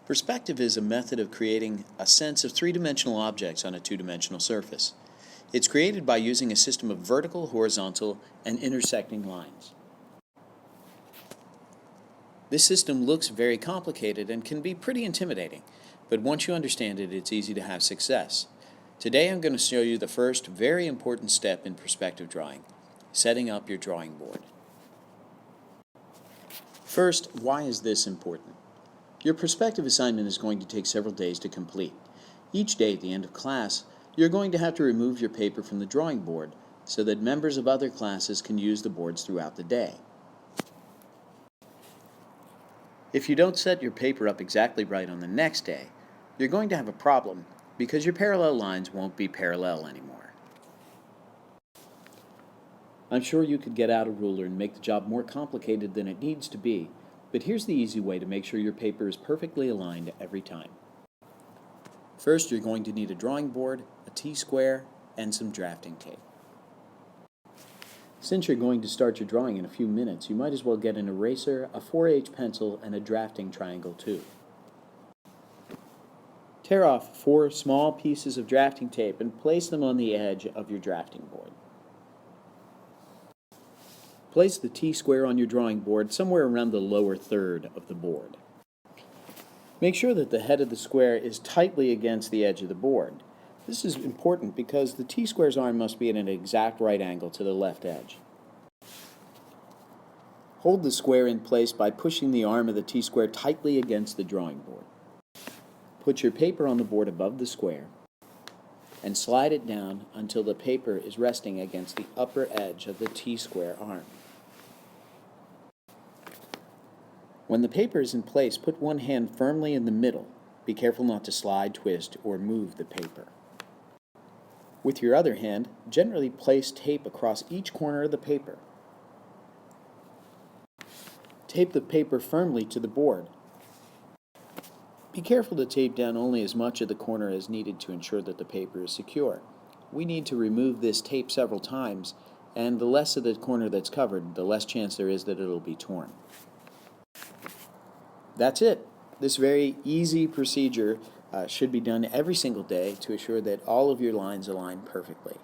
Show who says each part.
Speaker 1: Perspective is a method of creating a sense of three-dimensional objects on a two-dimensional surface. It's created by using a system of vertical, horizontal, and intersecting lines. This system looks very complicated and can be pretty intimidating, but once you understand it, it's easy to have success. Today I'm going to show you the first very important step in perspective drawing, setting up your drawing board. First, why is this important? Your perspective assignment is going to take several days to complete. Each day at the end of class, you're going to have to remove your paper from the drawing board so that members of other classes can use the boards throughout the day. If you don't set your paper up exactly right on the next day, you're going to have a problem because your parallel lines won't be parallel anymore. I'm sure you could get out a ruler and make the job more complicated than it needs to be, but here's the easy way to make sure your paper is perfectly aligned every time. First, you're going to need a drawing board, a T-square, and some drafting tape. Since you're going to start your drawing in a few minutes, you might as well get an eraser, a 4H pencil, and a drafting triangle too. Tear off 4 small pieces of drafting tape and place them on the edge of your drafting board. Place the T-square on your drawing board somewhere around the lower third of the board. Make sure that the head of the square is tightly against the edge of the board. This is important because the T-square's arm must be at an exact right angle to the left edge. Hold the square in place by pushing the arm of the T-square tightly against the drawing board. Put your paper on the board above the square and slide it down until the paper is resting against the upper edge of the T-square arm. When the paper is in place, put one hand firmly in the middle. Be careful not to slide, twist, or move the paper. With your other hand, gently place tape across each corner of the paper. Tape the paper firmly to the board. Be careful to tape down only as much of the corner as needed to ensure that the paper is secure. We need to remove this tape several times, and the less of the corner that's covered, the less chance there is that it'll be torn. That's it. This very easy procedure should be done every single day to assure that all of your lines align perfectly.